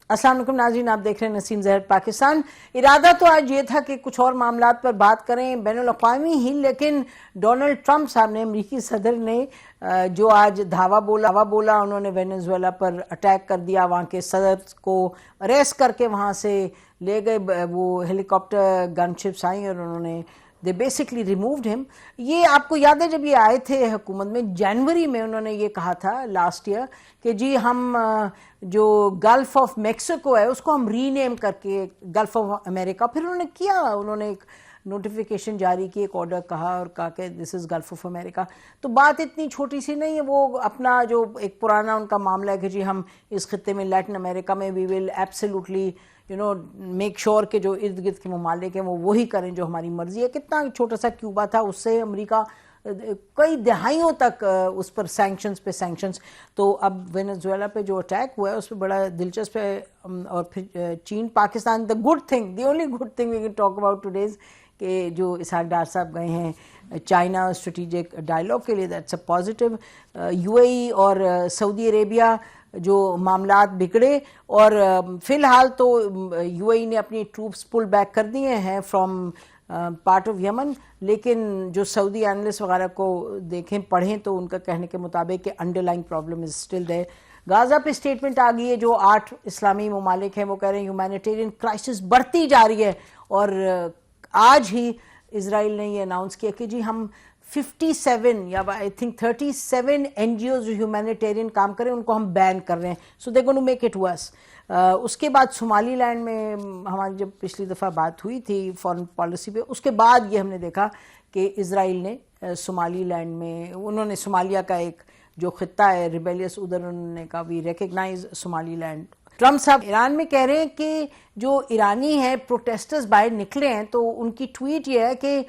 السلام علیکم ناظرین، آپ دیکھ رہے ہیں نسیم زہر پاکستان۔ ارادہ تو آج یہ تھا کہ کچھ اور معاملات پر بات کریں بین الاقوامی ہی، لیکن ڈونلڈ ٹرمپ صاحب نے، امریکی صدر نے جو آج دھاوا بولا، انہوں نے وینزویلا پر اٹیک کر دیا، وہاں کے صدر کو اریسٹ کر کے وہاں سے لے گئے، وہ ہیلی کاپٹر گن شپس آئیں اور انہوں نے they basically removed him۔ یہ آپ کو یاد ہے جب یہ آئے تھے حکومت میں جنوری میں، انہوں نے یہ کہا تھا لاسٹ ایئر کہ جی ہم جو گلف آف میکسیکو ہے اس کو ہم ری نیم کر کے گلف آف امریکہ، پھر انہوں نے کیا، انہوں نے ایک نوٹیفیکیشن جاری کی، ایک آرڈر کہا اور کہا کہ دس از گلف آف امریکہ۔ تو بات اتنی چھوٹی سی نہیں ہے، وہ اپنا جو ایک پرانا ان کا معاملہ ہے کہ جی ہم اس خطے میں لیٹن امریکہ میں وی ول ایبسلیوٹلی میک شور کہ جو ارد گرد کے ممالک ہیں وہ وہی کریں جو ہماری مرضی ہے۔ کتنا چھوٹا سا کیوبا تھا، اس سے امریکہ کئی دہائیوں تک اس پر سینکشنز پہ سینکشنز۔ تو اب وینزویلا پہ جو اٹیک ہوا ہے اس پہ بڑا دلچسپ ہے، اور پھر چین Pakistan, the only good thing we can talk about today's کہ جو اسحاق ڈار صاحب گئے ہیں چائنا اسٹریٹجک ڈائیلاگ کے لیے، دیٹس اے پازیٹیو۔ یو اے ای اور سعودی عربیہ جو معاملات بگڑے، اور فی الحال تو یو اے ای نے اپنی ٹروپس پل بیک کر دیے ہیں فرام پارٹ آف یمن، لیکن جو سعودی اینالسٹ وغیرہ کو دیکھیں پڑھیں تو ان کا کہنے کے مطابق کہ under line problem is still there. غازہ پہ اسٹیٹمنٹ آ گئی ہے، جو 8 اسلامی ممالک ہیں وہ کہہ رہے ہیں ہیومینیٹیرین کرائسس بڑھتی جا رہی ہے، اور آج ہی اسرائیل نے یہ اناؤنس کیا کہ جی ہم 57 یا I think 37 N G Os جو ہیومینیٹیرین کام کریں ان کو ہم بین کر رہے ہیں، سو دے گونا میک اٹ ورس۔ اس کے بعد صومالی لینڈ میں ہماری جب پچھلی دفعہ بات ہوئی تھی فارن پالیسی پہ، اس کے بعد یہ ہم نے دیکھا کہ اسرائیل نے صومالی لینڈ میں، انہوں نے صومالیہ کا ایک جو خطہ ہے ریبیلیس، ادھر انہوں نے کہا وی ریکگنائز صومالی لینڈ۔ ٹرمپ صاحب ایران میں کہہ رہے ہیں کہ جو ایرانی ہیں پروٹیسٹرز باہر نکلے ہیں، تو ان کی ٹویٹ یہ ہے کہ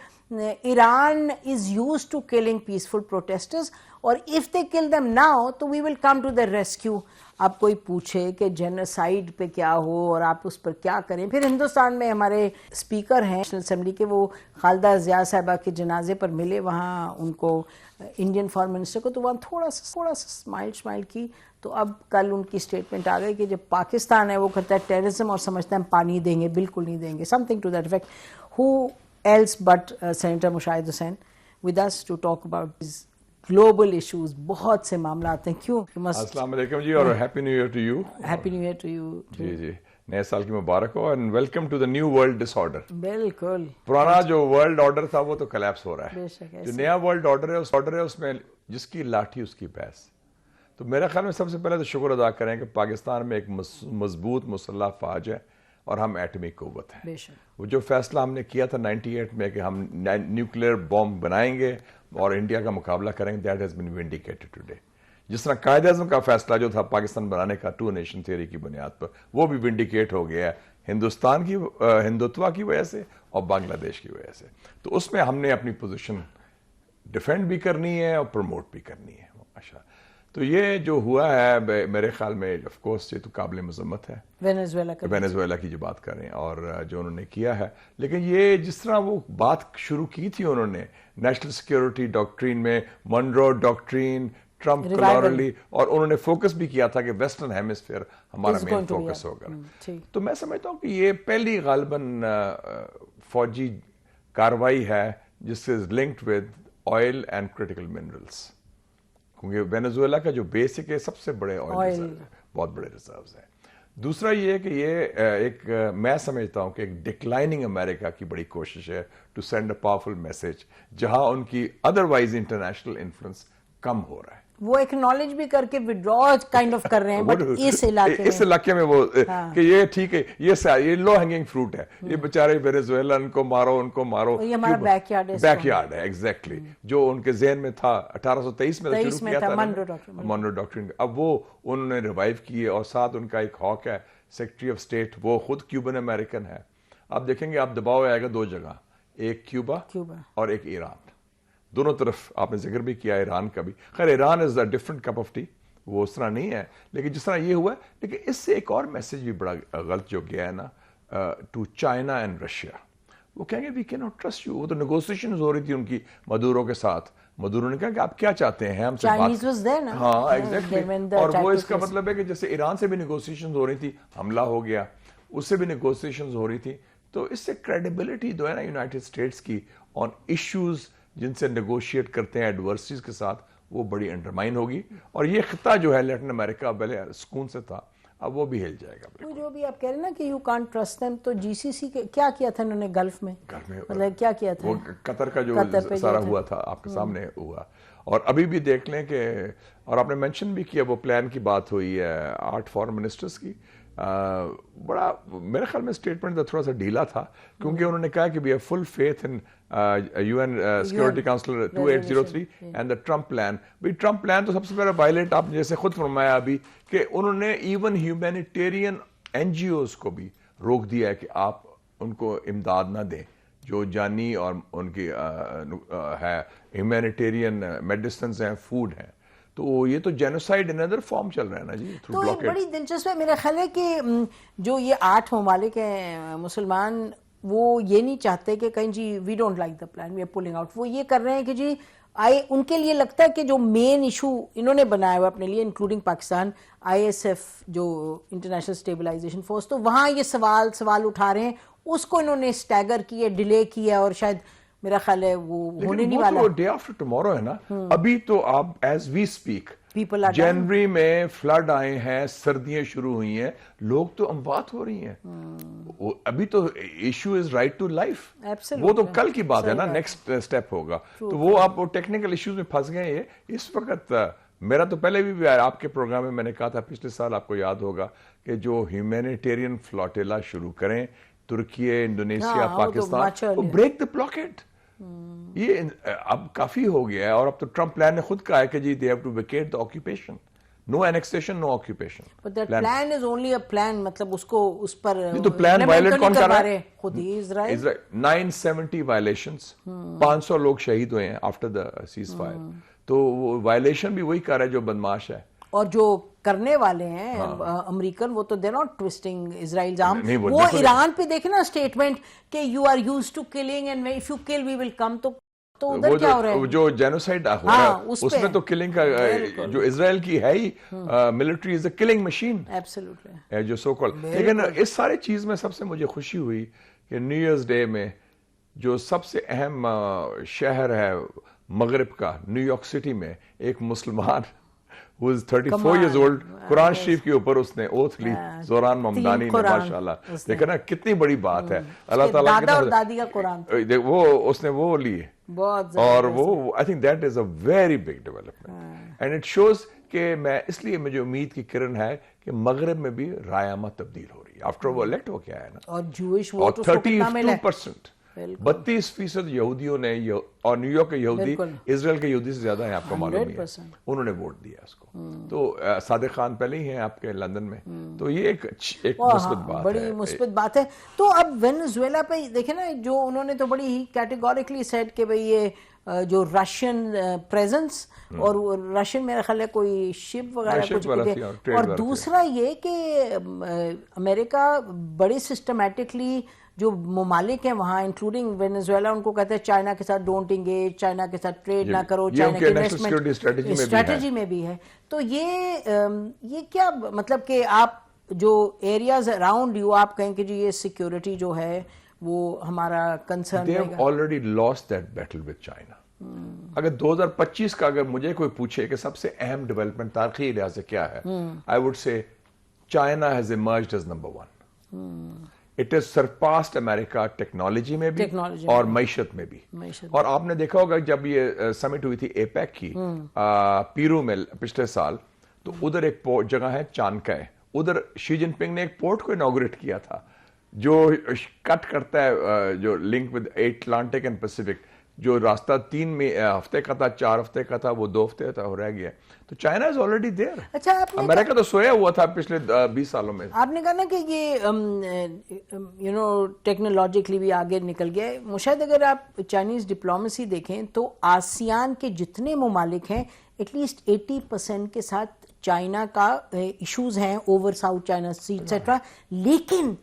Iran is used to killing peaceful protesters, اور if they kill them now تو وی ول کم ٹو دا ریسکیو۔ اب کوئی پوچھے کہ جینوسائیڈ پہ کیا ہو اور آپ اس پر کیا کریں۔ پھر ہندوستان میں ہمارے اسپیکر ہیں نیشنل اسمبلی کے، وہ خالدہ ضیاء صاحبہ کے جنازے پر ملے وہاں ان کو انڈین فارن منسٹر کو، تو وہاں تھوڑا سا اسمائل کی۔ تو اب کل ان کی اسٹیٹمنٹ آ گئی کہ جب پاکستان ہے وہ کرتا ہے ٹیررزم اور سمجھتا ہے ہم پانی دیں گے، بالکل نہیں دیں گے، something to that effect. Who else but senator Mushahid Hussain with us to talk about these global issues. بہت سے معاملات ہیں، کیوں؟ السلام علیکم جی، اور happy new year to you. Happy new year to you. جی نئے سال کی مبارک ہو، and welcome to the new world disorder. بالکل، پرانا جو ورلڈ آرڈر تھا وہ تو کلیپس ہو رہا ہے، بے شک جو نیا ورلڈ آرڈر ہے اس میں جس کی لاٹھی اس کی بحث۔ تو میرے خیال میں سب سے پہلے تو شکر ادا کریں کہ پاکستان میں ایک مضبوط مسلح فوج ہے اور ہم ایٹمی قوت ہیں۔ وہ جو فیصلہ ہم نے کیا تھا 98 میں کہ ہم نیوکلیئر بوم بنائیں گے اور انڈیا کا مقابلہ کریں گے، دیٹ ہیز بین وینڈیکیٹڈ ٹوڈے۔ جس طرح قائد اعظم کا فیصلہ جو تھا پاکستان بنانے کا 2 نیشن تھیوری کی بنیاد پر، وہ بھی وینڈیکیٹ ہو گیا ہے ہندوستان کی ہندوتوا کی وجہ سے اور بنگلہ دیش کی وجہ سے۔ تو اس میں ہم نے اپنی پوزیشن ڈیفینڈ بھی کرنی ہے اور پروموٹ بھی کرنی ہے۔ اچھا، تو یہ جو ہوا ہے میرے خیال میں آف کورس یہ تو قابل مذمت ہے، وینزویلا کی جو بات کریں اور جو انہوں نے کیا ہے۔ لیکن یہ جس طرح وہ بات شروع کی تھی انہوں نے نیشنل سیکیورٹی ڈاکٹرین میں، منرو ڈاکٹرین، ٹرمپ کلارلی، اور انہوں نے فوکس بھی کیا تھا کہ ویسٹرن ہیمسفیئر ہمارا مین فوکس ہوگا۔ تو میں سمجھتا ہوں کہ یہ پہلی غالباً فوجی کاروائی ہے جس is linked with oil and critical minerals, کیونکہ وینزویلا کا جو بیسک ہے سب سے بڑے آئل بہت بڑے ریزروز ہیں۔ دوسرا یہ ہے کہ یہ ایک میں سمجھتا ہوں کہ ایک ڈکلائننگ امریکہ کی بڑی کوشش ہے to send a powerful message, جہاں ان کی ادروائز انٹرنیشنل انفلوئنس کم ہو رہا ہے۔ وہ ایکنالج بھی کر کے وڈرا کائنڈ آف کر رہے ہیں، بٹ اس علاقے میں وہ کہ یہ ٹھیک ہے، یہ لو ہینگنگ فروٹ ہے، یہ بیچارے وینزویلا ان کو مارو، یہ ہمارا بیک یارڈ ہے ایگزیکٹلی، جو ان کے ذہن میں تھا 1823 میں شروع کیا تھا منرو ڈاکٹرین۔ اب وہ انہوں نے ریوائیو کیے، اور ساتھ ان کا ایک ہاک ہے سیکرٹری آف اسٹیٹ، وہ خود کیوبن امریکن ہے۔ آپ دیکھیں گے آپ دباؤ آئے گا 2 جگہ، ایک کیوبا اور ایک ایران، دونوں طرف آپ نے ذکر بھی کیا ایران کا بھی۔ خیر Iran is a different cup of tea, وہ اس طرح نہیں ہے، لیکن جس طرح یہ ہوا ہے۔ لیکن اس سے ایک اور میسج بھی بڑا غلط جو گیا ہے نا ٹو چائنا اینڈ رشیا، وہ کہیں گے وی کی ناٹ ٹرسٹ یو. وہ تو نیگوسیشن ہو رہی تھی ان کی مدورو کے ساتھ. مدورو نے کہا کہ آپ کیا چاہتے ہیں ہم سے بات. ہاں ایگزیکٹلی. اور وہ اس کا مطلب ہے کہ جیسے ایران سے بھی نیگوسیشن ہو رہی تھی, حملہ ہو گیا, اس سے بھی نیگوسیشن ہو رہی تھی. تو اس سے کریڈیبلٹی جو ہے نا یونائٹڈ اسٹیٹس کی آن ایشوز جن سے نیگوشیٹ کرتے ہیں ایڈورسٹیز کے ساتھ, وہ بڑی انڈرمائن ہوگی. اور یہ خطہ جو ہے لیٹن امریکہ پہلے سکون سے تھا, اب وہ بھی ہل جائے گا. جو بھی آپ کہہ رہے ہیں نا کہ یو کانٹ ٹرسٹ دیم, تو جی سی سی کیا کیا تھا انہوں نے گلف میں, مطلب کیا کیا تھا؟ وہ قطر کا جو سارا ہوا تھا آپ کے سامنے ہوا. اور ابھی بھی دیکھ لیں کہ, اور آپ نے مینشن بھی کیا, وہ پلان کی بات ہوئی ہے 8 فارن منسٹرز کی. بڑا میرے خیال میں اسٹیٹمنٹ تھوڑا سا ڈھیلا تھا, کیونکہ انہوں نے کہا کہ we have full faith in UN security council 2803 and the Trump plan. بھائی ٹرمپ پلان تو سب سے پہلے وائلیٹ, آپ نے جیسے خود فرمایا ابھی کہ انہوں نے ایون ہیومینیٹیرین NGOs کو بھی روک دیا ہے کہ آپ ان کو امداد نہ دیں جو جانی اور ان کی ہے ہیومینیٹیرین میڈیسنز ہیں, فوڈ ہیں. تو یہ تو جینوسائڈ ان ادر فارم چل رہا ہے نا جی. تو بڑی دلچسپ ہے. میرا خیال ہے کہ جو یہ 8 ممالک ہیں مسلمان, وہ یہ نہیں چاہتے کہ کہیں جی we don't like the plan we are pulling out. وہ یہ کر رہے ہیں کہ جی ان کے لیے لگتا ہے کہ جو مین ایشو انہوں نے بنایا ہوا اپنے لیے, انکلوڈنگ پاکستان, ISF جو انٹرنیشنل اسٹیبلائزیشن فورس, تو وہاں یہ سوال اٹھا رہے ہیں, اس کو انہوں نے اسٹیگر کیا, ڈیلے کیا, اور شاید میرا خیال ہے وہ ہونے نہیں والا. ڈے آفٹر ٹمورو ہے نا. ابھی تو آپ ایز وی اسپیک جنوری میں فلڈ آئے ہیں, سردیاں شروع ہوئی ہیں, لوگ تو اموات ہو رہی ہیں. ابھی تو issue is right to life, وہ تو کل کی بات ہے نا, نیکسٹ اسٹیپ ہوگا. تو وہ آپ ٹیکنیکل ایشوز میں پھنس گئے ہیں اس وقت. میرا تو پہلے بھی آپ کے پروگرام میں نے کہا تھا پچھلے سال, آپ کو یاد ہوگا, کہ جو ہیومینیٹیرین فلاٹیلا شروع کریں, ترکی, انڈونیشیا, پاکستان, وہ بریک دا بلاکیڈ. یہ اب کافی ہو گیا ہے. اور اب تو ٹرمپ پلان نے خود کہا ہے کہ جی they have to vacate the occupation, no annexation, no occupation. But that plan is only a plan, مطلب اس کو اس پر تو پلان وائلیٹ کون کر رہا ہے؟ خود ہی اسرائیل. 970 violations, 500 لوگ شہید ہوئے ہیں after the ceasefire. تو وہ وائلیشن بھی وہی کر رہا ہے جو بدماش ہے. اور جو کرنے والے ہیں امریکن, وہ تو دے ناٹ ٹویسٹنگ اسرائیل آرم. وہ ایران پہ دیکھیں نا اسٹیٹمنٹ کہ you are used to killing and if you kill we ول کم. تو ادھر کیا ہو رہا ہے, جو جینوسائڈ ہو رہا ہے اس میں تو کلنگ کا, جو اسرائیل کی ہے ہی ملٹری از اے کلنگ مشین ایبسولوٹلی جو سو کال. لیکن اس سارے چیز میں سب سے مجھے خوشی ہوئی کہ نیو ایئرز ڈے میں جو سب سے اہم شہر ہے مغرب کا, نیو یارک سٹی میں, ایک مسلمان who is 34 years old, قرآن شریف کے اوپر اس نے اوتھ لی, زوران ممدانی نے. ماشاءاللہ, دیکھا نا کتنی بڑی بات ہے. اللہ تعالیٰ دادا اور دادی کا قرآن, وہ اس نے وہ لیے, اور وہ I think that is a very big development and it shows کہ میں اس لیے مجھے امید کی کرن ہے کہ مغرب میں بھی رائے تبدیل ہو رہی ہے. آفٹر وہ الیکٹ ہو کیا ہے نا, اور جوئش ووٹ 32%, 32% یہودیوں نے, اور نیو یارک کے یہودی اسرائیل کے یہودی سے زیادہ ہیں, آپ کو معلوم ہے, انہوں نے ووٹ دیا اس کو. تو صادق خان پہلے ہی ہیں آپ کے لندن میں. تو یہ ایک مثبت بات ہے, بڑی مثبت بات ہے. تو اب وینزویلا پہ دیکھیں نا, جو انہوں نے تو بڑی ہی کیٹیگوریکلی سیڈ کہ بھئی یہ جو رشین پریزنس, اور رشین میرا خیال ہے کوئی شپ وغیرہ کچھ, اور دوسرا یہ کہ امریکہ بڑی سسٹمیٹکلی جو ممالک ہیں وہاں انکلوڈنگ وینزویلا, ان کو کہتے ہیں چائنا کے ساتھ ڈونٹ انگیج, چائنا کے ساتھ ٹریڈ نہ کرو, چائنا کی انویسٹمنٹ اسٹریٹجی میں بھی ہے. تو یہ کیا مطلب کہ آپ جو ایریاز اراؤنڈ یو آپ کہیں کہ جی یہ سیکیورٹی جو ہے وہ ہمارا کنسرن ہے. They have already lost that battle with China. اگر 2025 کا اگر مجھے کوئی پوچھے کہ سب سے اہم ڈیولپمنٹ تاریخی لحاظ سے کیا ہے, I would say China has emerged as number one. It has surpassed America technology میں بھی اور معیشت میں بھی. اور آپ نے دیکھا ہوگا جب یہ سمٹ ہوئی تھی ایپیک کی پیرو میں پچھلے سال, تو ادھر ایک جگہ ہے چانکائے, ادھر شی جن پنگ نے ایک پورٹ کو انوگریٹ کیا تھا جو کٹ کرتا ہے جو link with Atlantic and Pacific, جو راستہ 3 ہفتے کا تھا, 4 ہفتے کا تھا, وہ 2 ہفتے تھا, ہو رہ گیا. تو چائنا از آلریڈی دیئر. اچھا, امریکہ تو سویا ہوا تھا پچھلے 20 سالوں میں. آپ نے کہا نا کہ یہ یو نو ٹیکنالوجیکلی بھی آگے نکل گیا ہے. مشاہد اگر آپ چائنیز ڈپلومیسی دیکھیں تو آسیان کے جتنے ممالک ہیں ایٹ لیسٹ 80% کے ساتھ چائنا کا ایشوز ہیں, over south China Sea et cetera. لیکن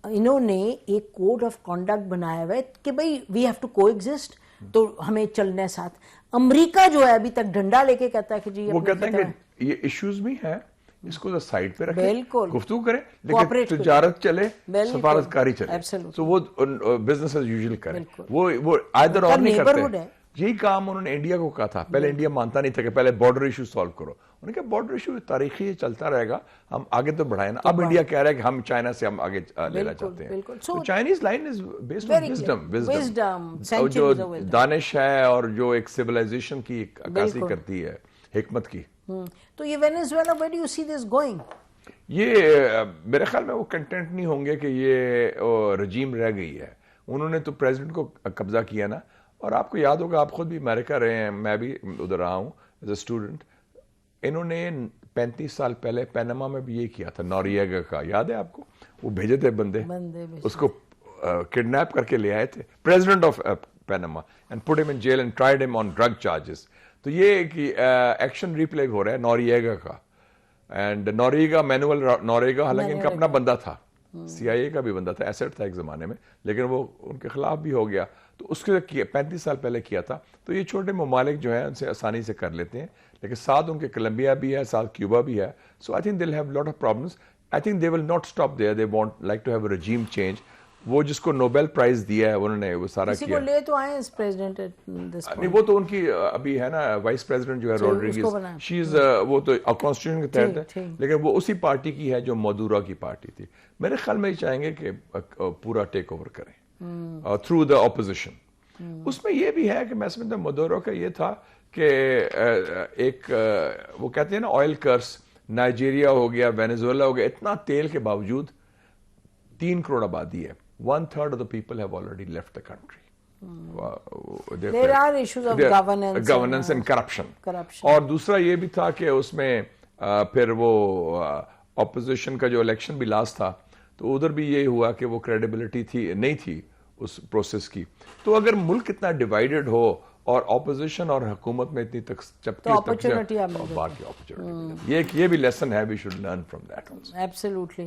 انہوں نے ایک کوڈ آف کانڈکٹ بنایا ہوا ہے کہ بھئی وی ہیو ٹو کو ایگزسٹ, تو ہمیں چلنا ہے ساتھ. امریکہ جو ہے ابھی تک ڈنڈا لے کے کہتا ہے کہ جی وہ کہتے ہیں کہ یہ ایشوز بھی ہیں, اس کو سائڈ پہ رکھیں, بالکل گفتگو کریں, لیکن تجارت چلے, سفارتکاری چلے, تو وہ بزنس ایز یوزول کریں. وہ آئدر اور نہیں کرتے. یہی کام انہوں نے انڈیا کو کہا تھا. پہلے انڈیا مانتا نہیں تھا کہ پہلے بارڈر ایشو سالو کرو. انہوں نے کہا بارڈر ایشو تاریخی چلتا رہے گا, ہم آگے تو بڑھائیں نا. اب انڈیا کہہ رہا ہے کہ ہم چائنا سے ہم آگے لینا چاہتے ہیں. تو Chinese line is based on wisdom, جو دانش ہے اور جو ایک سیولائزیشن کی عکاسی کرتی ہے, حکمت کی. تو یہ Venezuela, where do you see this going? یہ میرے خیال میں وہ کنٹینٹ نہیں ہوں گے کہ یہ رجیم رہ گئی ہے. انہوں نے تو پریزیڈنٹ کو قبضہ کیا نا. اور آپ کو یاد ہوگا, آپ خود بھی امریکہ رہے ہیں, میں بھی ادھر رہا ہوں ایز اے اسٹوڈنٹ. انہوں نے 35 سال پہلے پیناما میں بھی یہ کیا تھا, نوریگا کا, یاد ہے آپ کو؟ وہ بھیجے تھے بندے, اس کو کڈنیپ کر کے لے آئے تھے, president of Panama, and put ہم ان جیل اینڈ ٹرائیڈ ہم آن ڈرگ چارجز. تو یہ ایکشن ریپلے ہو رہا ہے نوریگا کا. اینڈ نوریگا, مینوئل نوریگا, حالانکہ ان کا اپنا بندہ تھا, سی آئی اے کا بھی بندہ تھا, ایسٹ تھا ایک زمانے میں, لیکن وہ ان کے خلاف بھی ہو گیا. تو اس کے 35 سال پہلے کیا تھا. تو یہ چھوٹے ممالک جو ہیں ان سے آسانی سے کر لیتے ہیں, لیکن ساتھ ان کے کولمبیا بھی ہے, ساتھ کیوبا بھی ہے. So I think they will have lot of problems. I think they will not stop there, they want like to have a regime change. وہ جس کو نوبیل پرائز دیا ہے انہوں نے وہ سارا کیا. لے تو آئے اس پریزیڈنٹ نہیں, وہ تو ان کی ابھی ہے نا وائس پریزیڈنٹ جو ہے روڈریگز, شی از, وہ تو کانسٹیٹیوشن کے تحت ہے, لیکن وہ اسی پارٹی کی ہے جو مادورا کی پارٹی تھی. میرے خیال میں یہ چاہیں گے کہ پورا ٹیک اوور کریں تھرو دا اپوزیشن. اس میں یہ بھی ہے کہ میں سمجھتا ہوں مادورا کا یہ تھا کہ ایک وہ کہتے ہیں نا آئل کرس, نائجیریا ہو گیا, وینیزویلا ہو گیا, اتنا تیل کے باوجود 3 کروڑ آبادی ہے, 1/3 of the people have already left the country. There are issues of governance and corruption. اور دوسرا یہ بھی تھا کہ اس میں پھر وہ اپوزیشن کا جو الیکشن بھی لاسٹ تھا, تو ادھر بھی یہ ہوا کہ وہ کریڈیبلٹی تھی نہیں تھی اس پروسیس کی. تو اگر ملک اتنا ڈیوائیڈڈ ہو اور اپوزیشن اور حکومت میں اتنی اپرچونٹی, یہ بھی لیسن ہے, we should learn from that also. Absolutely.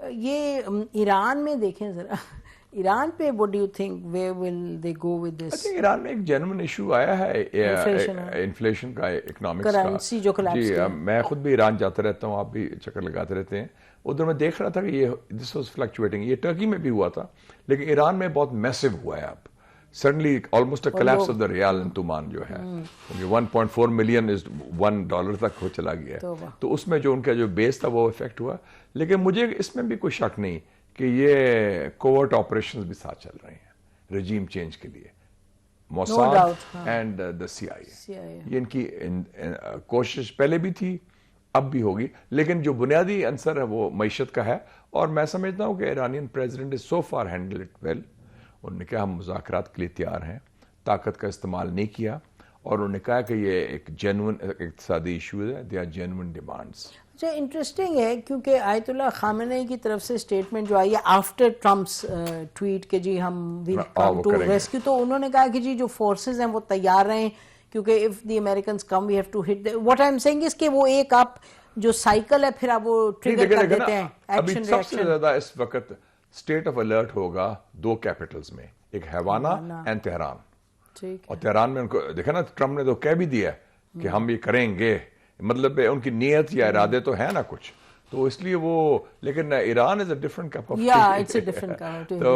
یہ ایران میں دیکھیں ذرا, ایران پہ what do you think, where will they go with this? I think Iran میں ایک جینوئن ایشو آیا ہے انفلیشن کا, اکنامکس کرنسی جو کلیپس. جی, میں خود بھی ایران جاتا رہتا ہوں, آپ بھی چکر لگاتے رہتے ہیں ادھر. میں دیکھ رہا تھا کہ یہ دس واز فلکچویٹنگ. یہ ٹرکی میں بھی ہوا تھا, لیکن ایران میں بہت میسو ہوا ہے اب. Suddenly almost a collapse of the rial toman جو ہے, 1.4 ملین از $1 تک ہو چلا گیا. تو اس میں جو ان کا جو بیس تھا وہ افیکٹ ہوا. لیکن مجھے اس میں بھی کوئی شک نہیں کہ یہ کوورٹ آپریشنز بھی ساتھ چل رہے ہیں رجیم چینج کے لیے. موساد اینڈ دا سی آئی اے, یہ ان کی کوشش پہلے بھی تھی, اب بھی ہوگی. لیکن جو بنیادی عنصر ہے وہ معیشت کا ہے. اور میں سمجھتا ہوں کہ Iranian president is so far handle it well. انہوں نے کہا ہم مذاکرات کے لیے تیار ہیں, طاقت کا استعمال نہیں کیا, اور انہوں نے کہا کہ یہ ایک جینوئن اقتصادی ایشو ہے, دے آر جینوئن ڈیمانڈس. اچھا, انٹرسٹنگ ہے کیونکہ آیت اللہ خامنئی کی طرف سے اسٹیٹمنٹ جو آئی ہے آفٹر ٹرمپس ٹویٹ کہ جی ہم ول کم ٹو ریسکیو, تو انہوں نے کہا کہ جی جو فورسز ہیں وہ تیار رہیں, کیونکہ if the Americans come we have to hit. What I am seeing is کہ وہ ایک آپ جو سائیکل ہے پھر آپ وہ ٹریگر کر دیتے ہیں. ابھی سب سے زیادہ اس وقت اسٹیٹ آف الرٹ ہوگا 2 کیپٹلز میں, ایک ہیوانا اینڈ تہران. اور تہران میں ان کو دیکھا نا, ٹرمپ نے تو کہہ بھی دیا کہ ہم یہ کریں گے, مطلب ان کی نیت یا ارادے تو ہے نا کچھ, تو اس لیے وہ. لیکن Iran is a different cup of tea, تو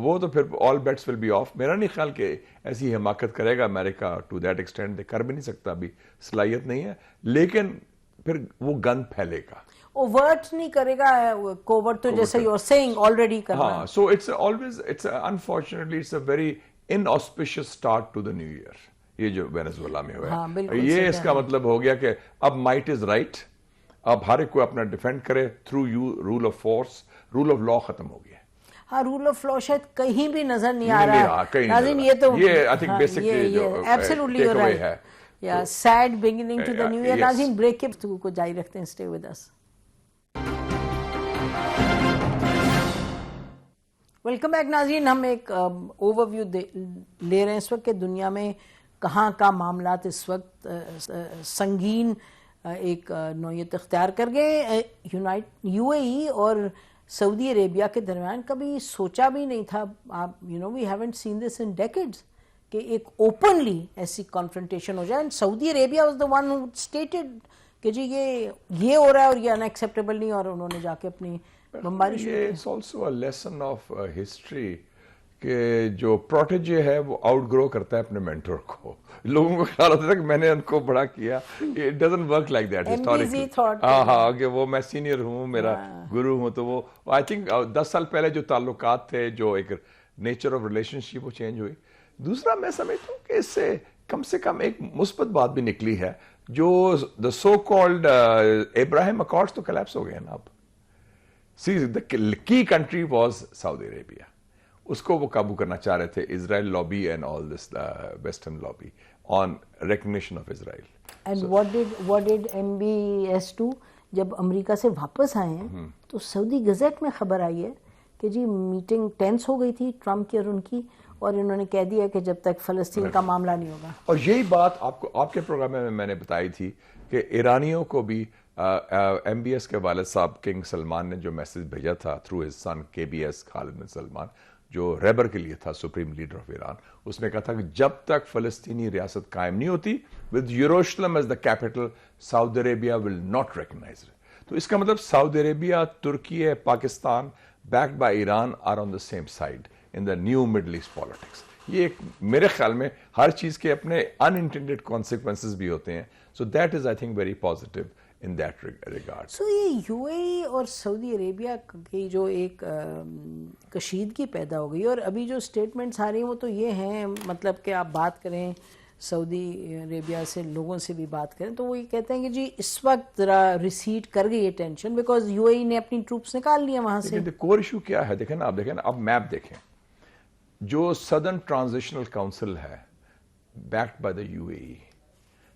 وہ تو پھر all bets will be off. میرا نہیں خیال کہ ایسی حماقت کرے گا امریکہ ٹو دیٹ ایکسٹینٹ, دے کر بھی نہیں سکتا, ابھی صلاحیت نہیں ہے. لیکن پھر وہ گند پھیلے گا, اوورٹ نہیں کرے گا, کوورٹ تو جیسے یو آر سیئنگ آلریڈی کرنا. ہاں, so it's always, it's unfortunately it's a very inauspicious start to the new year. یہ جو وینیزویلا میں ہوا ہے, یہ اس کا مطلب ہو گیا کہ اب مائٹ از رائٹ, اب ہر ایک کو اپنا ڈیفینڈ کرے through rule of force. Rule of law ختم ہو گیا. ہاں, رول آف لا شاید کہیں بھی نظر نہیں آ رہا ہے ناظرین. یہ تو I think basic absolutely you are right. یا sad beginning to the new year. ناظرین بریک کے گفتگو کو جاری رکھتے ہیں, stay with us. Welcome back ناظرین. ہم ایک اوور ویو لے رہے ہیں اس وقت کہ دنیا میں کہاں کا معاملات اس وقت سنگین ایک نوعیت اختیار کر گئے. یو اے ای اور سعودی عربیہ کے درمیان کبھی سوچا بھی نہیں تھا. آپ we haven't seen this in decades کہ ایک اوپنلی ایسی کانفرنٹیشن ہو جائے. Saudi Arabia was the one who stated کہ جی یہ ہو رہا ہے اور یہ ان ایکسیپٹیبل نہیں, اور انہوں نے جا کے اپنی بمباری شروع کی. It's also a lesson of history کہ جو پروٹیجے ہے وہ آؤٹ گرو کرتا ہے اپنے مینٹور کو. لوگوں کو خیال ہوتا ہے کہ میں نے ان کو بڑا کیا. It doesn't work like that historically. ہاں کہ وہ میں سینئر ہوں, میرا گرو ہوں, تو وہ آئی تھنک 10 سال پہلے جو تعلقات تھے, جو ایک نیچر آف ریلیشن شپ وہ چینج ہوئی. دوسرا میں سمجھتا ہوں کہ اس سے کم ایک مثبت بات بھی نکلی ہے. جو دا سو کالڈ ابراہیم اکارڈز تو کلیپس ہو گئے نا اب. See the key country was Saudi Arabia, اس کو وہ قابو کرنا چاہ رہے تھے. Israel lobby and all this western lobby on recognition of Israel. And what did MBS2 جب امریکہ سے واپس آئے ہیں تو سعودی گزٹ میں خبر آئی ہے کہ جی میٹنگ ٹینس ہو گئی تھی ٹرمپ کی اور ان کی, اور انہوں نے کہہ دیا کہ جب تک فلسطین کا معاملہ نہیں ہوگا. اور یہی بات آپ کے پروگرام میں نے بتائی تھی کہ ایرانیوں کو بھی MBS کے والد صاحب کنگ سلمان نے جو میسج بھیجا تھا تھرو ہز سن KBS خالد بن سلمان, جو ریبر کے لیے تھا, سپریم لیڈر آف ایران, اس میں کہا تھا کہ جب تک فلسطینی ریاست قائم نہیں ہوتی with Jerusalem as the capital, سعودی عربیہ ول ناٹ ریکگنائز. تو اس کا مطلب سعودی عربیہ, ترکی, Pakistan backed by Iran are on the same side in the new Middle East politics. یہ ایک میرے خیال میں ہر چیز کے اپنے unintended consequences بھی ہوتے ہیں. So that is I think very positive in that regard. So یہ UAE اور سعودی عربیہ کی جو ایک کشیدگی پیدا ہو گئی, اور ابھی جو اسٹیٹمنٹس آ رہی ہیں وہ تو یہ ہیں, مطلب کہ آپ بات کریں سعودی عربیہ سے, لوگوں سے بھی بات کریں تو وہ یہ کہتے ہیں کہ جی اس وقت ذرا ریسیڈ کر گئی ہے ٹینشن, بیکاز UAE نے اپنی ٹروپس نکال لی ہیں وہاں سے. کور ایشو کیا ہے دیکھیں نا, آپ دیکھیں نا, اب میپ دیکھیں, جو سدرن ٹرانزیشنل کاؤنسل ہے بیکڈ بائی دا UAE,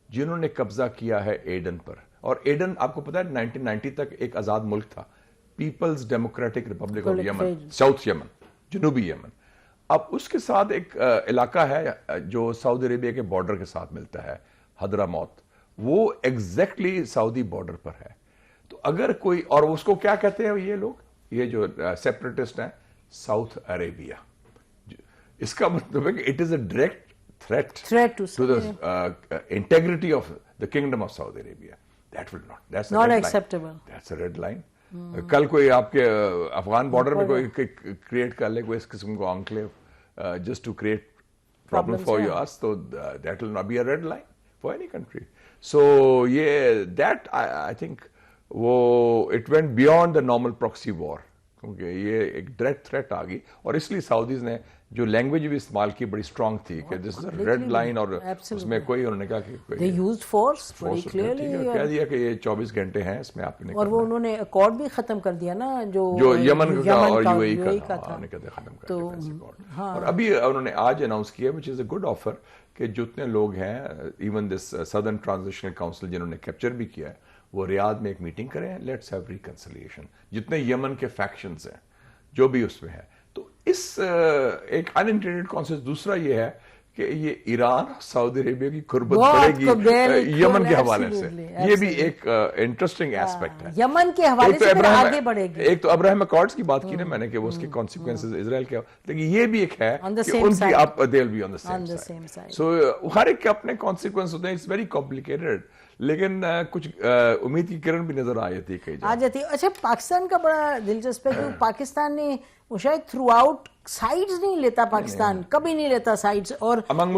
جنہوں نے قبضہ کیا ہے ایڈن پر, اور ایڈن آپ کو پتا ہے 1990 تک ایک آزاد ملک تھا, People's Democratic Republic of Yemen, South Yemen, جنوبی یمن. اب اس کے ساتھ ایک علاقہ ہے جو سعودی عربیہ کے بارڈر کے ساتھ ملتا ہے, حضرموت, وہ ایگزیکٹلی سعودی بارڈر پر ہے. تو اگر کوئی, اور اس کو کیا کہتے ہیں یہ لوگ, یہ جو سیپریٹسٹ ہیں, ساؤتھ عربیہ, اس کا مطلب ہے کہ it is a direct threat to the integrity of the kingdom of Saudi Arabia. That will not. That's a not red acceptable. Line. That's a red line. کل کوئی آپ کے افغان بارڈر میں کوئی کریٹ کر لے کوئی اس قسم کو enclave just to create problem for us اس, تو that will not be a red line for any country. So یہ دیٹ آئی تھنک وہ it went beyond the normal proxy war, کیونکہ یہ ایک ڈائریکٹ تھریٹ آ گئی. اور اس لیے سعودیز نے جو لینگویج بھی استعمال کی بڑی اسٹرانگ تھی کہ دس از اے ریڈ لائن, اور اس میں کوئی انہوں نے کہا کہ they used force very clearly, کہہ دیا کہ یہ 24 گھنٹے ہیں اس میں آپ نے, اور وہ انہوں نے اکارڈ بھی ختم کر دیا نا جو یمن کا اور UAE کا تھا, ختم کر تو. اور ابھی انہوں نے آج اناؤنس کیا which is a good offer کہ جتنے لوگ ہیں even this southern transitional council جنہوں نے کیپچر بھی کیا ہے, وہ ریاض میں ایک میٹنگ کریں, لیٹس ہیو ریکنسیلیشن, جتنے یمن کے فیکشنز ہیں جو بھی اس میں ہے. تو اس ایک انانٹینڈڈ کانسیپٹ دوسرا یہ ہے کہ یہ ایران سعودی عربیہ کی قربت بڑھے گی یمن کے حوالے سے, یہ بھی ایک انٹرسٹنگ ایسپیکٹ ہے. یمن کے حوالے سے پھر آگے بڑھے گی. ایک تو ابراہیم اکارڈز کی بات کی نا میں نے کہ وہ اس کے کانسیکوینسز اسرائیل کے, لیکن یہ بھی ایک ہے کہ ان کی آپ they will be on the same side. So ہر ایک کے اپنے کانسیکوینس ہوتے ہیں, اٹس ویری کمپلیکیٹڈ, لیکن کچھ امید کی کرن بھی نظر آ جاتی ہے آ جاتی ہے. اچھا پاکستان کا بڑا دلچسپ ہے کہ پاکستان نے وہ شاید تھرو آؤٹ سائڈز نہیں لیتا, پاکستان کبھی نہیں لیتا سائڈز, اور امنگ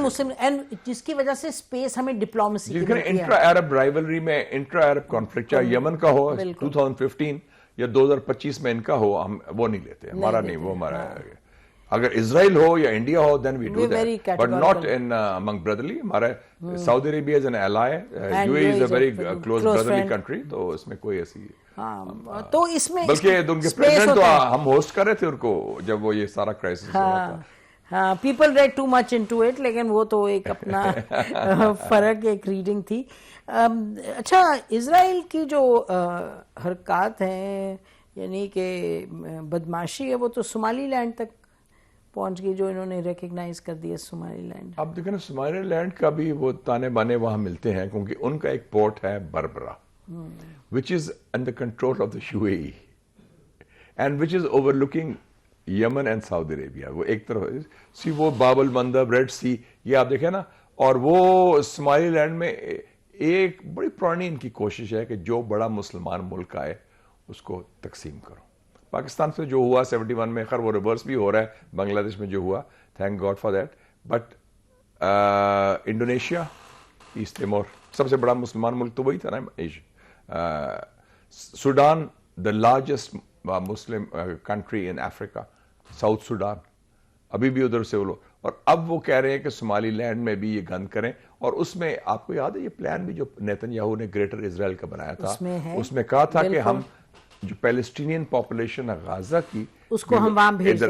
مسلم, اینڈ جس کی وجہ سے اسپیس ہمیں ڈپلومیسی کی ملتی ہے. انٹرا عرب رائیولری میں, انٹرا عرب کانفلکٹ چاہے یمن کا ہو 2015 یا 2025 میں ان کا ہو, ہم وہ نہیں لیتے, ہمارا نہیں, وہ ہمارا. اگر اسرائیل ہو یا India who then we do that, but not in among brotherly. ہمارا سعودی Arabia is an ally, UAE is a very close brotherly country, تو اس میں کوئی ایسی, تو اس میں بلکہ ان کے پریزیڈنٹ تو ہم ہوسٹ کر رہے تھے ان کو جب وہ یہ سارا کرائسس ہوا تھا. ہاں, people read too much into it, لیکن وہ تو ایک اپنا فرق, ایک ریڈنگ تھی. اچھا اسرائیل کی جو حرکات ہیں, یعنی کہ بدماشی ہے, وہ تو صومالی لینڈ تک پہنچ گئی, جو انہوں نے ریکگنائز کر دیا صومالی لینڈ. اب دیکھیں نا صومالی لینڈ کا بھی وہ تانے بانے وہاں ملتے ہیں, کیونکہ ان کا ایک پورٹ ہے بربرا which is under control of the UAE. and which is overlooking Yemen and Saudi Arabia. وہ ایک طرف سی وہ باب المندب, ریڈ سی, یہ آپ دیکھیں نا. اور وہ سمالی لینڈ میں ایک بڑی پرانی ان کی کوشش ہے کہ جو بڑا مسلمان ملک آئے اس کو تقسیم کرو. پاکستان سے جو ہوا 71 میں, خیر وہ ریورس بھی ہو رہا ہے بنگلہ دیش میں جو ہوا, thank God for that. But Indonesia, East Timor, سب سے بڑا مسلمان ملک تو وہی تھا نا. Sudan, the largest Muslim country in Africa, South Sudan, ابھی بھی ادھر سے وہ لوگ. اور اب وہ کہہ رہے ہیں کہ سومالی لینڈ میں بھی یہ گند کریں. اور اس میں آپ کو یاد ہے یہ پلان بھی جو نیتن یاہو نے گریٹر اسرائیل کا بنایا تھا, اس میں کہا تھا کہ ہم جو پیلسٹینین پاپولیشن ہے غازہ کی اس کو ہم وہاں بھیج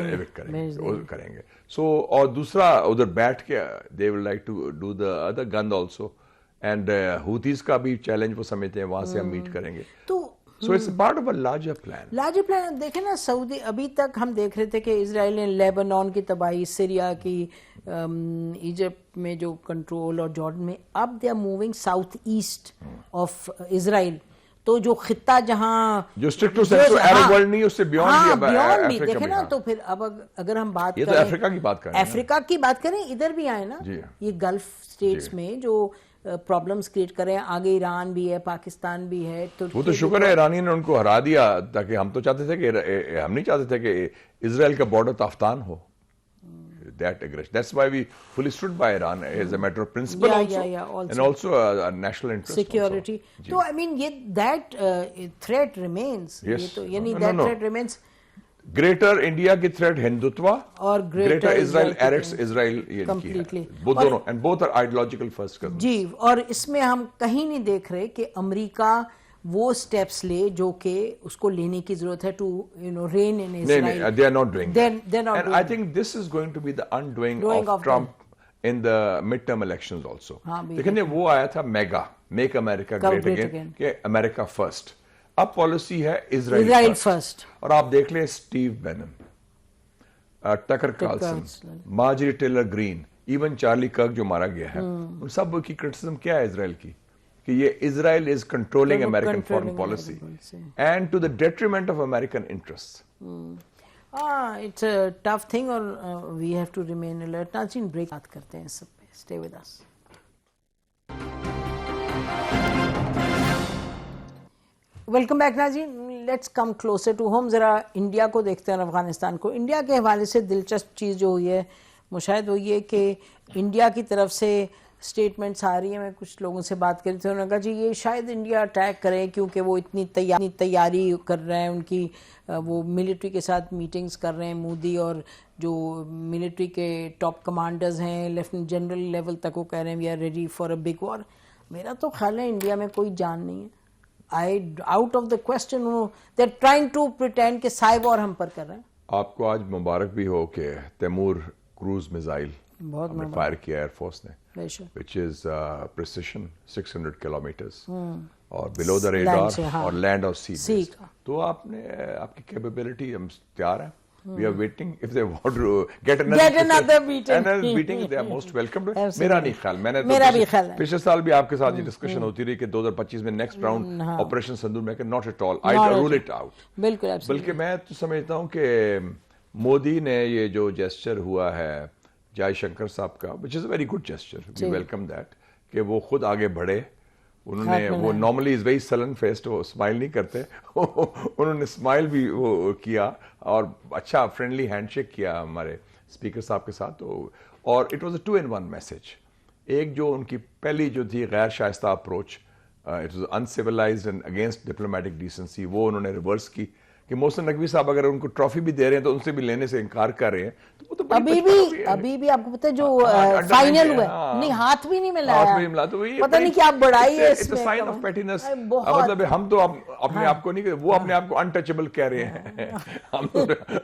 کریں گے. سو اور دوسرا ادھر بیٹھ کے they will like to do the other گند آلسو. اینڈ ہوتیز کا بھی چیلنج وہ سمجھتے ہیں وہاں سے ہم میٹ کریں گے. تو So it's part of a larger plan. Larger plan. دیکھیں نا سعودی, ابھی تک ہم دیکھ رہے تھے کہ اسرائیل نے لیبنان کی تباہی, سیریا کی, ایجپٹ میں جو کنٹرول, اور جارڈن میں, اب they are moving south east of Israel. تو جو خطہ جہاں جو strict to central Arab world نہیں, اس سے بیونڈ بھی دیکھیں نا. تو پھر اب اگر ہم بات کریں, یہ تو افریقہ کی بات کریں, ادھر بھی آئے نا یہ گلف اسٹیٹس میں جو پرابلمز کریٹ کریں. آگے ایران بھی ہے, پاکستان بھی ہے. تو وہ تو شکر ہے ایرانی نے ان کو ہرا دیا, تاکہ ہم تو چاہتے تھے کہ ہم نہیں چاہتے تھے کہ اسرائیل کا border Taftan who. That aggression. That's why we fully stood by Iran as a matter of principle also, and also a national interest. Security. So I mean, that threat remains. Yes. That threat remains. Greater India کی threat Hindutva اور greater Israel arrests Israel completely. Both دونوں, and both are ideological first cousins. جی, اور اس میں ہم کہیں نہیں دیکھ رہے کہ امریکہ وہ سٹیپس لے جو کہ اس کو لینے کی ضرورت ہے to rein in Israel. They are not doing that. And I think this is going to be the undoing of Trump in the midterm elections also. دیکھیں وہ آیا تھا میگا, میک امریکہ گریٹ اگین, کہ امریکہ فرسٹ. اب policy ہے اسرائیل first. اور آپ دیکھ لیں Steve Bannon, Tucker Carlson, Marjorie Taylor Greene, even Charlie Kirk جو مارا گیا ہے, ان سب کی کرٹیسزم کیا ہے اسرائیل کی, کہ یہ Israel is controlling American foreign policy and to the detriment of American interest. It's a tough thing, اور we have to remain alert. ناظرین بریک بات کرتے ہیں اس سب پہ, stay with us. Welcome back ناظرین. Let's come closer to home. ذرا انڈیا کو دیکھتے ہیں اور افغانستان کو. انڈیا کے حوالے سے دلچسپ چیز جو ہوئی ہے مشاہد وہ یہ کہ انڈیا کی طرف سے اسٹیٹمنٹس آ رہی ہیں. میں کچھ لوگوں سے بات کری تھی, انہوں نے کہا جی یہ شاید انڈیا اٹیک کرے کیونکہ وہ اتنی تیاری کر رہے ہیں, ان کی وہ ملٹری کے ساتھ میٹنگز کر رہے ہیں. مودی اور جو ملٹری کے ٹاپ کمانڈرز ہیں لیفٹنٹ جنرل لیول تک, وہ کہہ رہے ہیں we are ready for a big war. میرا تو خیال ہے انڈیا میں کوئی جان نہیں ہے. Out of the question they are trying to pretend کہ سائے وار ہم پر کر رہے ہیں. آپ کو آج مبارک بھی ہو کہ تیمور کروز میزائل بہت فائر کیا ایئر فورس نے, which is precision 600 kilometers اور below the radar اور land اور sea. تو آپ نے آپ کی capability ہم تیار ہیں. We are waiting. If they want to get another meeting, they are most welcome. میرا نہیں خیال, میں نے پچھلے سال بھی آپ کے ساتھ یہ ڈسکشن ہوتی رہی کہ 2025 میں نیکسٹ راؤنڈ آپریشن سندور میں کہ not at all, I rule it out. بلکہ میں تو سمجھتا ہوں کہ مودی نے یہ جو جیسچر ہوا ہے جائے شنکر صاحب کا, which is a very good gesture, we welcome that, کہ وہ خود آگے بڑھے. انہوں نے وہ نارملی از ویری سلن فیسڈ, وہ اسمائل نہیں کرتے, انہوں نے اسمائل بھی وہ کیا اور اچھا فرینڈلی ہینڈ شیک کیا ہمارے اسپیکر صاحب کے ساتھ. اور it was a 2-in-1 message. ایک جو ان کی پہلی جو تھی غیر شائستہ approach, it was uncivilized and against diplomatic decency, وہ انہوں نے ریورس کی کہ محسن نقوی صاحب اگر ان کو ٹرافی بھی دے رہے ہیں تو ان سے بھی لینے سے انکار کر رہے ہیں. تو ابھی بھی آپ کو پتہ ہے جو فائنل ہوا نہیں, ہاتھ بھی نہیں ملایا, پتہ نہیں کیا بڑائی ہے اس میں. مطلب ہم تو اپنے آپ کو نہیں, وہ اپنے آپ کو انٹچبل کہہ رہے ہیں.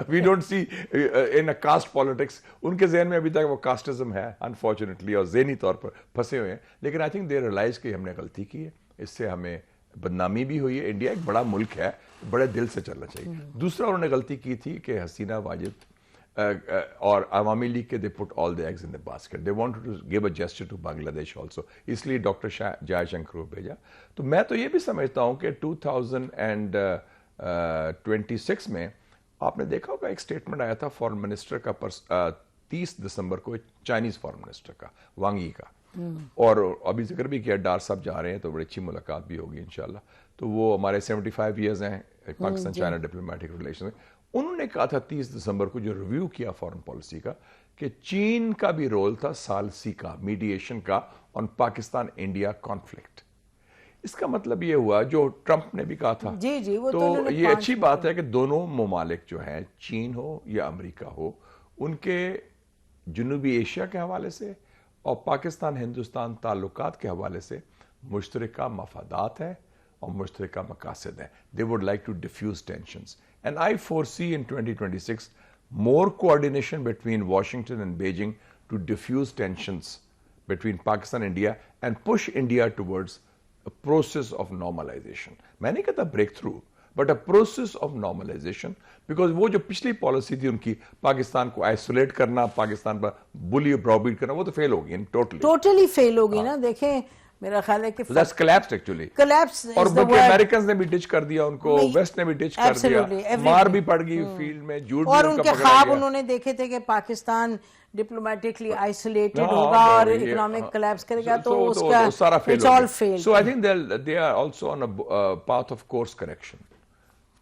We don't see in a caste politics. ان کے ذہن میں ابھی تک وہ کاسٹزم ہے انفارچونیٹلی, اور ذہنی طور پر پھنسے ہوئے ہیں. لیکن آئی تھنک دے ریئلائز کہ ہم نے غلطی کی ہے, اس سے ہمیں بدنامی بھی ہوئی ہے. انڈیا ایک بڑا ملک ہے, بڑے دل سے چلنا چاہیے. دوسرا انہوں نے غلطی کی تھی کہ حسینہ واجد اور عوامی لیگ کے they put all the eggs in the basket. They wanted to give a gesture to Bangladesh also. اس لیے ڈاکٹر جائے شنکر کو بھیجا. تو میں تو یہ بھی سمجھتا ہوں کہ 2026 میں آپ نے دیکھا ہوگا ایک سٹیٹمنٹ آیا تھا فارن منسٹر کا 30 دسمبر کو چائنیز فارن منسٹر کا وانگ ای کا, اور ابھی ذکر بھی کیا ڈار صاحب جا رہے ہیں تو بڑی اچھی ملاقات بھی ہوگی انشاءاللہ. تو وہ ہمارے 75 ایئرز ہیں پاکستان چائنا ڈپلومیٹک ریلیشن میں. انہوں نے کہا تھا 30 دسمبر کو جو ریویو کیا فارن پالیسی کا کہ چین کا بھی رول تھا ثالثی کا, میڈیشن کا آن پاکستان انڈیا کانفلکٹ. اس کا مطلب یہ ہوا جو ٹرمپ نے بھی کہا تھا, تو یہ اچھی بات ہے کہ دونوں ممالک جو ہیں چین ہو یا امریکہ ہو, ان کے جنوبی ایشیا کے حوالے سے اور پاکستان ہندوستان تعلقات کے حوالے سے مشترکہ مفادات ہیں اور مشترکہ مقاصد ہیں. They would like to diffuse tensions. And I foresee in 2026 more coordination between Washington and Beijing to diffuse tensions between Pakistan and India and push India towards a process of normalization. میں نہیں کہتا break through, but a process of normalization, because وہ جو پچھلی policy تھی ان کی پاکستان کو isolate کرنا, پاکستان پر بلی براؤ بیٹ کرنا, وہ تو فیل ہوگی ٹوٹلی فیل ہوگی نا. دیکھیں میرا خیال ہے کہ that's collapsed actually. collapse اور بلکہ امریکنز نے بھی ڈچ کر دیا ان کو, ویسٹ نے بھی ڈچ کر دیا, مار بھی پڑ گئی فیلڈ میں, جھوٹ بھی اور ان ان کا کے خواب انہوں نے دیکھے تھے کہ پاکستان ڈپلومیٹکلی آئسولیٹڈ ہوگا اور اکنامک کلیپس کرے گا, تو اس کا سارا it's all failed. So I think they are also on a path of course correction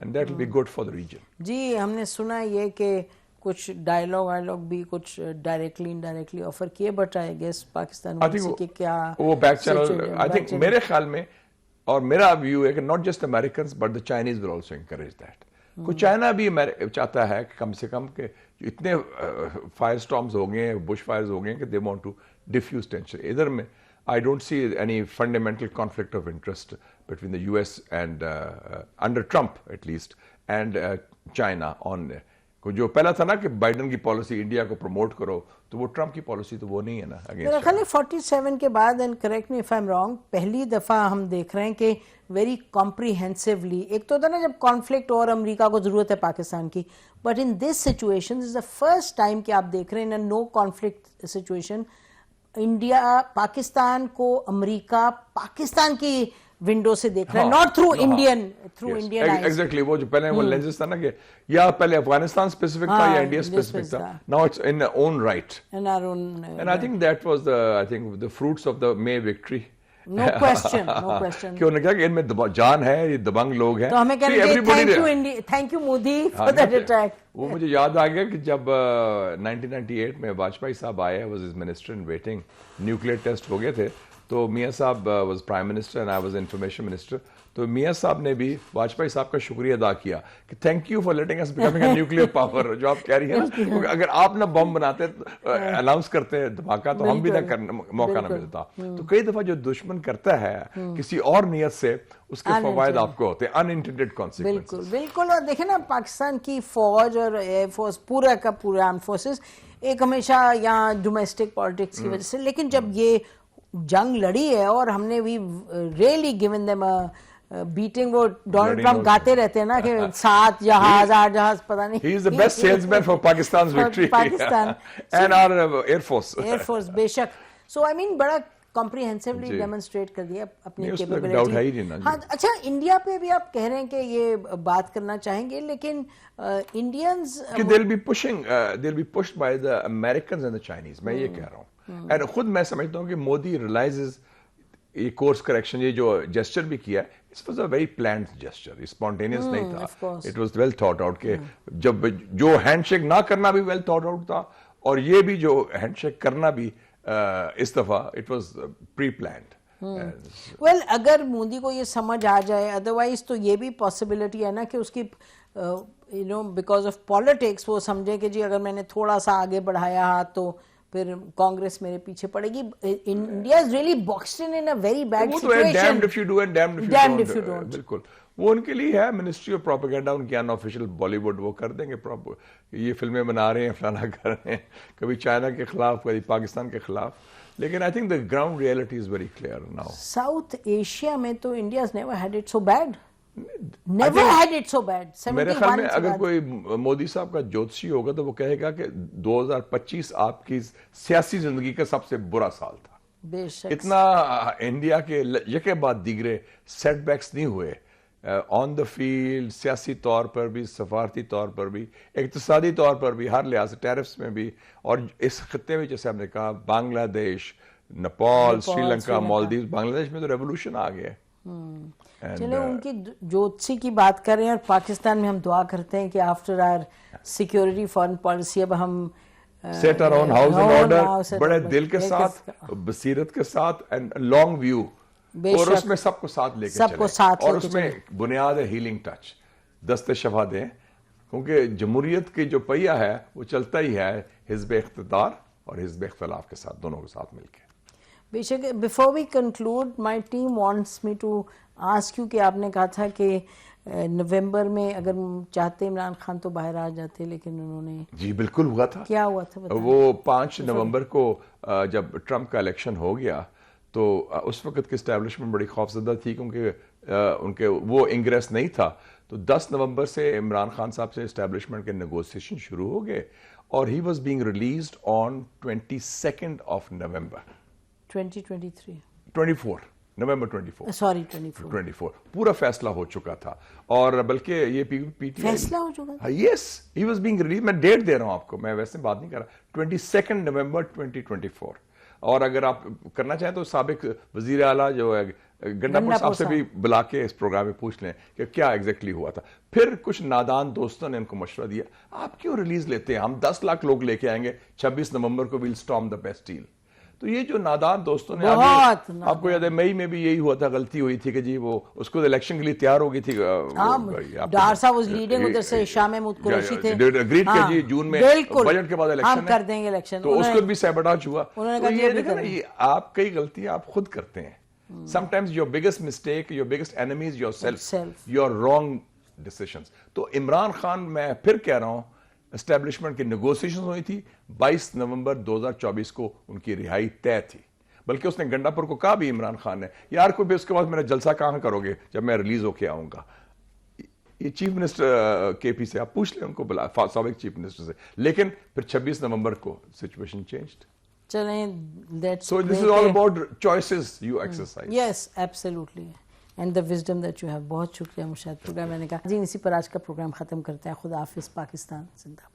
and that will be good for the region. جی ہم نے سنا یہ کہ کچھ ڈائلاگ بھی کچھ ڈائریکٹلی انڈائریکٹلی آفر کیے, بٹ آئی گیس پاکستان کے کیا وہ بیک چینل آئی تھنک میرے خیال میں, اور میرا ویو ہے کہ not just Americans but the Chinese will also encourage that. کو چائنا بھی چاہتا ہے کہ کم سے کم کہ اتنے فائر سٹارمز ہو گئے ہیں, بش فائرز ہو گئے ہیں کہ they want to defuse tension. ادھر میں I don't see any fundamental conflict of interest between the US and under Trump at least and China on جو پہلا تھا نا کہ بائیڈن کی پالیسی انڈیا کو پروموٹ کرو, تو وہ ٹرمپ کی پالیسی تو وہ نہیں ہے نا. میرا خیال ہے 47 کے بعد, and correct me if I am wrong, پہلی دفعہ ہم دیکھ رہے ہیں کہ ویری کمپریہنسولی, ایک تو تھا نا جب کانفلکٹ اور امریکہ کو ضرورت ہے پاکستان کی, but in this situation is the first time کہ آپ دیکھ رہے ہیں نو کانفلکٹ سچویشن, انڈیا پاکستان کو امریکہ پاکستان کی ونڈو سے دیکھ رہا ہے, ناٹ تھرو انڈین ایگزیکٹلی. وہ جو پہلے وہ لینسز تھا نا کہ یا پہلے افغانستان اسپیسیفک تھا یا انڈیا اسپیسیفک تھا, now it's in own right. And I think that was I think the fruits of the May victory. No question. کہ انہوں نے کہا کہ ان میں جان ہے, یہ دبنگ لوگ ہیں. تو ہمیں کہنا چاہیے thank you Modi for that attack. وہ مجھے یاد آ گیا کہ جب 1998 میں واجپئی صاحب آئے, was his minister in waiting, nuclear test ہو گئے تھے, تو میاں صاحب was prime minister and I was information minister. تو میاں صاحب نے بھی واجپئی صاحب کا شکریہ ادا کیا کہ thank you for letting us becoming a nuclear power. جو آپ کہہ رہی ہیں نا, اگر آپ نہ بم بناتے اناؤنس کرتے دھماکہ, تو ہم بھی نہ موقع نہ ملتا. تو کئی دفعہ جو دشمن کرتا ہے کسی اور نیت سے, اس کے فوائد آپ کو ہوتے ہیں, انانٹینڈڈ کانسیکوینسز. بالکل. اور دیکھیں نا پاکستان کی فوج اور ایئر فورس پورا کا پورا آرم فورسز ایک ہمیشہ یہاں ڈومیسٹک پالیٹکس کی وجہ سے, لیکن جب یہ جنگ لڑی ہے اور ہم نے we really given them beating, وہ ڈونلڈ ٹرمپ گاتے رہتے ہیں نا کہ 7 جہاز 8 جہاز پتہ نہیں, he is the best salesman for Pakistan's victory and our air force. بے شک. سو آئی مین بڑا کمپریہنسولی ڈیمونسٹریٹ کر دیا اپنی کیپیبلٹی. ہاں اچھا, انڈیا پہ بھی آپ کہہ رہے ہیں کہ یہ بات کرنا چاہیں گے, لیکن Indians they'll be pushed by the Americans and the Chinese. میں یہ کہہ رہا ہوں, اور خود میں سمجھتا ہوں کہ مودی ریلائزز یہ کورس کریکشن, یہ جو جیسچر بھی کیا, it was a very planned gesture, spontaneous نہیں تھا, it was well thought out. کہ جب جو ہینڈ شیک نہ کرنا بھی well thought out تھا, اور یہ بھی جو ہینڈ شیک کرنا بھی اس دفعہ it was pre-planned. ویل اگر مودی کو یہ سمجھ آ جائے, ادروائز تو یہ بھی پاسبلٹی ہے نا کہ اس کی you know because of politics وہ سمجھے کہ جی اگر میں نے تھوڑا سا آگے بڑھایا ہاتھ تو پھر کانگریس میرے پیچھے پڑے گی. India is really boxed in a very bad situation. damned if you do and damned if you don't. بالکل, وہ ان کے لیے ہے منسٹری آف پروپیگنڈا, ان کی ان آفیشیل بالی ووڈ وہ کر دیں گے, یہ فلمیں بنا رہے ہیں, فلانا کر رہے ہیں, کبھی چائنا کے خلاف کبھی پاکستان کے خلاف. لیکن I think the ground reality is very clear now. South Asia میں تو India has never had it so bad. Never had it so bad. میرے خیال میں اگر کوئی مودی صاحب کا جوتشی ہوگا تو وہ کہے گا کہ 2025 آپ کی سیاسی زندگی کا سب سے برا سال تھا. بے شک. اتنا انڈیا کے یکے بعد دیگرے سیٹ بیکس نہیں ہوئے آن دا فیلڈ سیاسی طور پر بھی, سفارتی طور پر بھی, اقتصادی طور پر بھی, ہر لحاظ سے ٹیرفس میں بھی, اور اس خطے میں جیسے ہم نے کہا بنگلہ دیش, نیپال, سری لنکا, مالدیوز, بنگلہ دیش میں تو ریولوشن آ گیا ہے. چلیں ان کی جوتسی کی بات کریں, اور پاکستان میں ہم دعا کرتے ہیں کہ after our security foreign policy اب ہم set our own house and order, بڑے دل کے ساتھ, بصیرت کے ساتھ, اینڈ لانگ ویو, اور اس میں سب کو ساتھ لے کے چلیں, اور اس میں بنیاد ہے ہیلنگ ٹچ, دست شفا دیں, کیونکہ جمہوریت کی جو پہیہ ہے وہ چلتا ہی ہے حزب اقتدار اور حزب اختلاف کے ساتھ, دونوں کے ساتھ مل کے. بے شک. Before we conclude my team wants me to ask you کہ آپ نے کہا تھا کہ نومبر میں اگر چاہتے عمران خان تو باہر آ جاتے, لیکن انہوں نے, جی بالکل ہوا تھا. کیا ہوا تھا وہ 5 نومبر کو جب ٹرمپ کا الیکشن ہو گیا تو اس وقت کی اسٹیبلشمنٹ بڑی خوفزدہ تھی, کیونکہ ان کے وہ انگریس نہیں تھا. تو 10 نومبر سے عمران خان صاحب سے اسٹیبلشمنٹ کے نیگوسیشن شروع ہو گئے, اور ہی واز بینگ ریلیزڈ آن 22 نومبر 24 نومبر 24 پورا فیصلہ ہو چکا تھا, اور بلکہ یہ پی ٹی فیصلہ ہو چکا تھا. یس, ہی واز بینگ ریلیز. میں ڈیٹ دے رہا ہوں آپ کو, میں ویسے بات نہیں کر رہا. 22 نومبر 2024. اور اگر آپ کرنا چاہیں تو سابق وزیر اعلیٰ جو ہے گنڈا صاحب سے بھی بلا کے اس پروگرام میں پوچھ لیں کہ کیا ایگزیکٹلی ہوا تھا. پھر کچھ نادان دوستوں نے ان کو مشورہ دیا, آپ کیوں ریلیز لیتے ہیں, ہم 10 لاکھ لوگ لے کے آئیں گے 26 نومبر کو, ویل اسٹارم دا بیسٹیل. تو یہ جو نادان دوستوں نے, آپ کو یاد ہے مئی میں بھی یہی ہوا تھا, غلطی ہوئی تھی کہ جی وہ اس کو الیکشن کے لیے تیار ہو گئی تھی, ڈار صاحب واز لیڈنگ, ادھر سے شاہ محمود قریشی تھے, اگریڈ کہ جی جون میں بجٹ کے بعد ہم کر دیں گے الیکشن, تو اس کو بھی سیبوٹاج ہوا. آپ کئی غلطیاں آپ خود کرتے ہیں. Sometimes your biggest mistake, your biggest enemy is yourself, your wrong decisions. تو عمران خان, میں پھر کہہ رہا ہوں, اسٹیبلشمنٹ کی نیگوسیشن ہوئی تھی, 22 نومبر 2024 کو ان کی رہائی طے تھی. بلکہ اس نے گنڈاپور کو کہا بھی عمران خان نے, یار کو بھی اس کے بعد میرا جلسہ کہاں کرو گے جب میں ریلیز ہو کے آؤں گا. یہ چیف منسٹر کے پی سے آپ پوچھ لیں, ان کو بلا, سابق چیف منسٹر سے. لیکن پھر 26 نومبر کو situation changed. So this is all about choices you exercise. Yes, absolutely. And the wisdom that you have. بہت شکریہ. مشاہد پروگرام میں نے کہا جی, اسی پر آج کا پروگرام ختم کرتے ہیں. خدا حافظ. پاکستان زندہ.